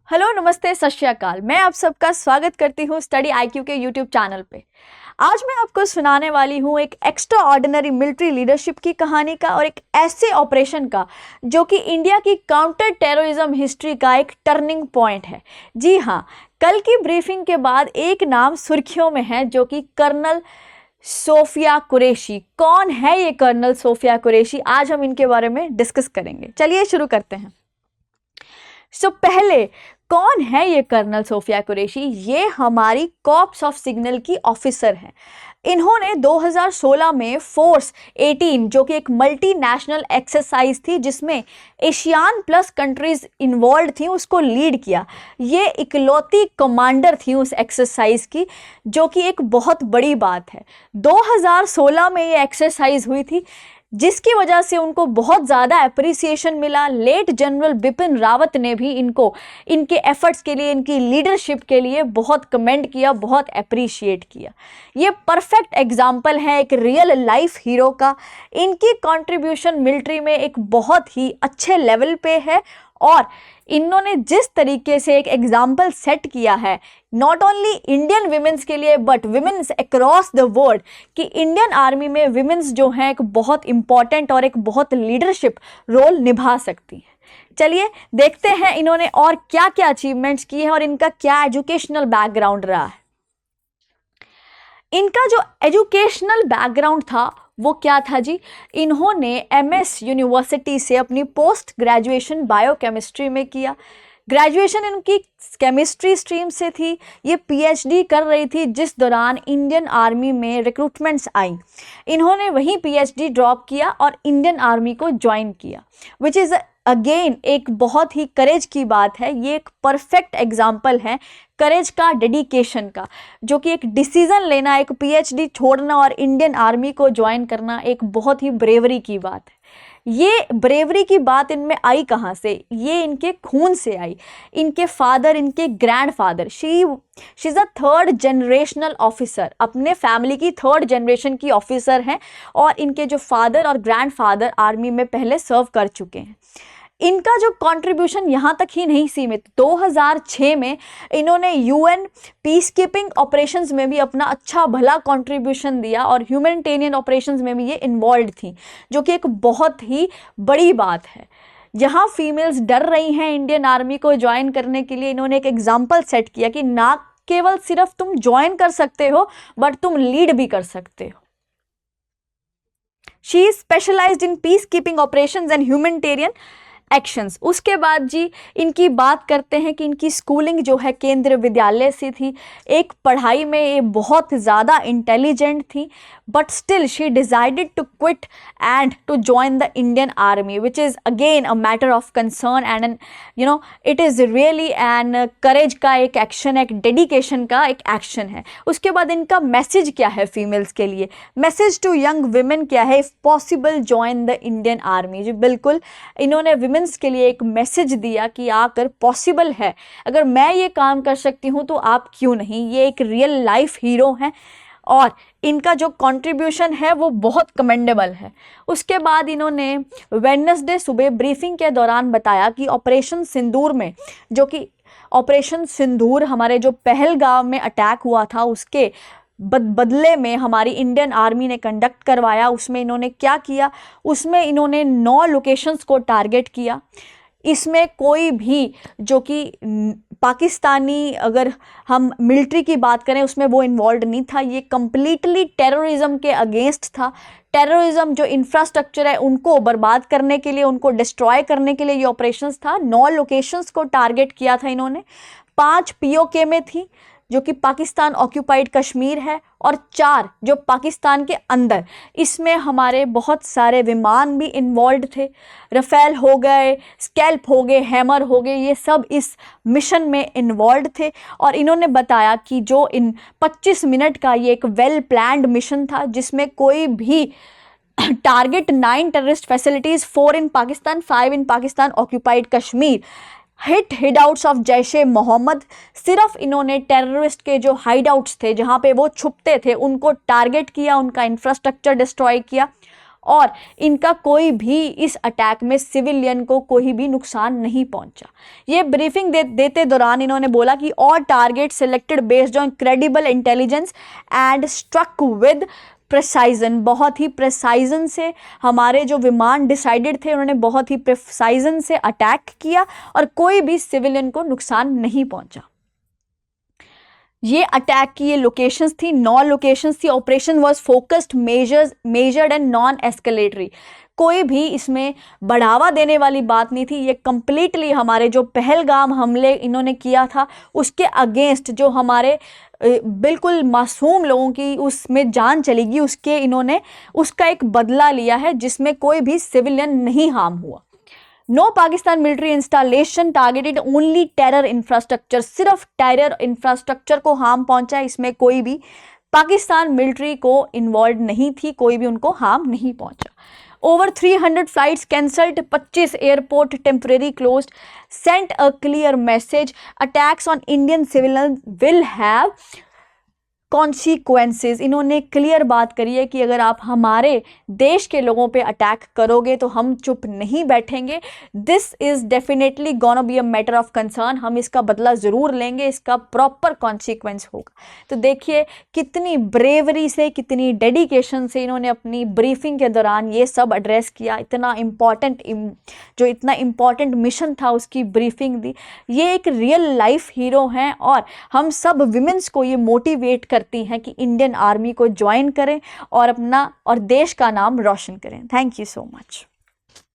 Hello, नमस्ते, सत श्री अकाल। मैं आप सबका स्वागत करती हूँ स्टडी आईक्यू के यूट्यूब चैनल पे। आज मैं आपको सुनाने वाली हूँ एक एक्स्ट्रा ऑर्डिनरी मिलिट्री लीडरशिप की कहानी का और एक ऐसे ऑपरेशन का जो कि इंडिया की काउंटर टेररिज्म हिस्ट्री का एक टर्निंग पॉइंट है। जी हाँ, कल की ब्रीफिंग के बाद एक नाम सुर्खियों में है जो कि कर्नल सोफिया कुरैशी। कौन है ये कर्नल सोफिया कुरैशी? आज हम इनके बारे में डिस्कस करेंगे। चलिए शुरू करते हैं। पहले कौन है ये कर्नल सोफिया कुरैशी? ये हमारी कॉर्प्स ऑफ सिग्नल की ऑफिसर हैं। इन्होंने 2016 में फोर्स 18 जो कि एक मल्टीनेशनल एक्सरसाइज थी जिसमें एशियान प्लस कंट्रीज इन्वॉल्व थी, उसको लीड किया। ये इकलौती कमांडर थी उस एक्सरसाइज की, जो कि एक बहुत बड़ी बात है। 2016 में ये एक्सरसाइज हुई थी जिसकी वजह से उनको बहुत ज़्यादा अप्रिसिएशन मिला। लेट जनरल बिपिन रावत ने भी इनको इनके एफर्ट्स के लिए, इनकी लीडरशिप के लिए बहुत कमेंट किया, बहुत अप्रिशिएट किया। ये परफेक्ट एग्जाम्पल है एक रियल लाइफ हीरो का। इनकी कंट्रीब्यूशन मिलिट्री में एक बहुत ही अच्छे लेवल पे है और इन्होंने जिस तरीके से एक एग्जाम्पल सेट किया है नॉट ओनली इंडियन विमेंस के लिए but women's across the world, कि इंडियन आर्मी में विमेंस जो हैं एक बहुत इंपॉर्टेंट और एक बहुत लीडरशिप रोल निभा सकती हैं। चलिए देखते हैं इन्होंने और क्या क्या अचीवमेंट्स किए हैं और इनका क्या एजुकेशनल बैकग्राउंड रहा है। इनका जो एजुकेशनल बैकग्राउंड था वो क्या था जी? इन्होंने एमएस यूनिवर्सिटी से अपनी पोस्ट ग्रेजुएशन बायोकेमिस्ट्री में किया। ग्रेजुएशन इनकी केमिस्ट्री स्ट्रीम से थी। ये पीएचडी कर रही थी जिस दौरान इंडियन आर्मी में रिक्रूटमेंट्स आई। इन्होंने वहीं पीएचडी ड्रॉप किया और इंडियन आर्मी को ज्वाइन किया, विच इज़ अगेन एक बहुत ही करेज की बात है। ये एक परफेक्ट एग्जाम्पल है करेज का, डेडिकेशन का, जो कि एक डिसीज़न लेना, एक पीएचडी छोड़ना और इंडियन आर्मी को ज्वाइन करना एक बहुत ही ब्रेवरी की बात है। ये ब्रेवरी की बात इनमें आई कहाँ से? ये इनके खून से आई। इनके फादर, इनके grandfather, she is a third generational officer, अपने फैमिली की थर्ड जनरेशन की ऑफिसर हैं और इनके जो फादर और ग्रैंडफादर आर्मी में पहले सर्व कर चुके हैं। इनका जो कंट्रीब्यूशन यहाँ तक ही नहीं सीमित, 2006 में इन्होंने यूएन पीस कीपिंग ऑपरेशंस में भी अपना अच्छा भला कंट्रीब्यूशन दिया और ह्यूमैनिटेरियन ऑपरेशंस में भी ये इन्वॉल्व थी, जो कि एक बहुत ही बड़ी बात है। जहाँ फीमेल्स डर रही हैं इंडियन आर्मी को ज्वाइन करने के लिए, इन्होंने एक एग्जाम्पल सेट किया कि ना केवल सिर्फ तुम ज्वाइन कर सकते हो बट तुम लीड भी कर सकते हो। She is specialised in peace keeping operations and humanitarian actions. उसके बाद जी इनकी बात करते हैं कि इनकी स्कूलिंग जो है केंद्रीय विद्यालय से थी। एक पढ़ाई में ये बहुत ज़्यादा इंटेलिजेंट थी but still she decided to quit and to join the Indian army, which is again a matter of concern and it is really an courage का एक एक्शन, एक डेडिकेशन का एक एक्शन है। उसके बाद इनका मैसेज क्या है फीमेल्स के लिए? मैसेज टू यंग विमेन क्या है? If possible join the Indian army. जी बिल्कुल, इन्होंने विमेंस के लिए एक मैसेज दिया कि अगर पॉसिबल है, अगर मैं ये काम कर सकती हूँ तो आप क्यों नहीं। ये एक रियल लाइफ हीरो हैं और इनका जो कंट्रीब्यूशन है वो बहुत कमेंडेबल है। उसके बाद इन्होंने वेडनेसडे सुबह ब्रीफिंग के दौरान बताया कि ऑपरेशन सिंदूर में, जो कि ऑपरेशन सिंदूर हमारे जो पहलगाम में अटैक हुआ था उसके बदले में हमारी इंडियन आर्मी ने कंडक्ट करवाया। उसमें इन्होंने क्या किया? उसमें इन्होंने 9 लोकेशंस को टारगेट किया। इसमें कोई भी जो कि पाकिस्तानी, अगर हम मिलिट्री की बात करें, उसमें वो इन्वॉल्व नहीं था। ये कम्प्लीटली टेररिज्म के अगेंस्ट था। टेररिज्म जो इंफ्रास्ट्रक्चर है उनको बर्बाद करने के लिए, उनको डिस्ट्रॉय करने के लिए ये ऑपरेशंस था। 9 लोकेशंस को टारगेट किया था इन्होंने। 5 पीओके में थी जो कि पाकिस्तान ऑक्यूपाइड कश्मीर है और 4 जो पाकिस्तान के अंदर। इसमें हमारे बहुत सारे विमान भी इन्वॉल्व थे। रफेल हो गए, स्कैल्प हो गए, हैमर हो गए, ये सब इस मिशन में इन्वॉल्व थे। और इन्होंने बताया कि जो इन 25 मिनट का ये एक वेल प्लान्ड मिशन था जिसमें कोई भी target 9 terrorist facilities, 4 in Pakistan, 5 in Pakistan occupied Kashmir, hideouts of Jaish Mohammed. सिर्फ इन्होंने टेररिस्ट के जो हाइड आउट्स थे जहाँ पे वो छुपते थे उनको टारगेट किया, उनका इंफ्रास्ट्रक्चर डिस्ट्रॉय किया और इनका कोई भी इस अटैक में सिविलियन को कोई भी नुकसान नहीं पहुंचा। ये ब्रीफिंग देते दौरान इन्होंने बोला कि all target selected based on credible intelligence and struck with precision, बहुत ही प्रिसाइजन से हमारे जो विमान डिसाइडेड थे उन्होंने बहुत ही प्रिसाइजन से अटैक किया और कोई भी सिविलियन को नुकसान नहीं पहुंचा। ये अटैक की ये लोकेशंस थी, 9 लोकेशंस थी। Operation was focused, measured and non escalatory. कोई भी इसमें बढ़ावा देने वाली बात नहीं थी। ये कंप्लीटली हमारे जो पहलगाम हमले इन्होंने किया था उसके अगेंस्ट, जो हमारे बिल्कुल मासूम लोगों की उसमें जान चलेगी, उसके इन्होंने उसका एक बदला लिया है जिसमें कोई भी सिविलियन नहीं हार्म हुआ। No Pakistan military installation targeted only terror infrastructure, सिर्फ टेरर इंफ्रास्ट्रक्चर को हार्म पहुंचा, इसमें कोई भी पाकिस्तान मिलिट्री को इन्वॉल्व नहीं थी, कोई भी उनको हार्म नहीं पहुंचा। Over 300 flights cancelled, 25 airport temporary closed, sent a clear message, attacks on Indian civilian will have consequences. इन्होंने क्लियर बात करी है कि अगर आप हमारे देश के लोगों पे अटैक करोगे तो हम चुप नहीं बैठेंगे। This is definitely gonna be a matter of concern, हम इसका बदला ज़रूर लेंगे, इसका प्रॉपर कॉन्सिक्वेंस होगा। तो देखिए कितनी ब्रेवरी से, कितनी डेडिकेशन से इन्होंने अपनी ब्रीफिंग के दौरान ये सब एड्रेस किया। इतना इम्पॉर्टेंट मिशन था उसकी ब्रीफिंग दी। ये एक रियल लाइफ हीरो हैं और हम सब विमेंस को ये मोटिवेट करती हैं कि इंडियन आर्मी को ज्वाइन करें और अपना और देश का नाम रोशन करें। Thank you so much.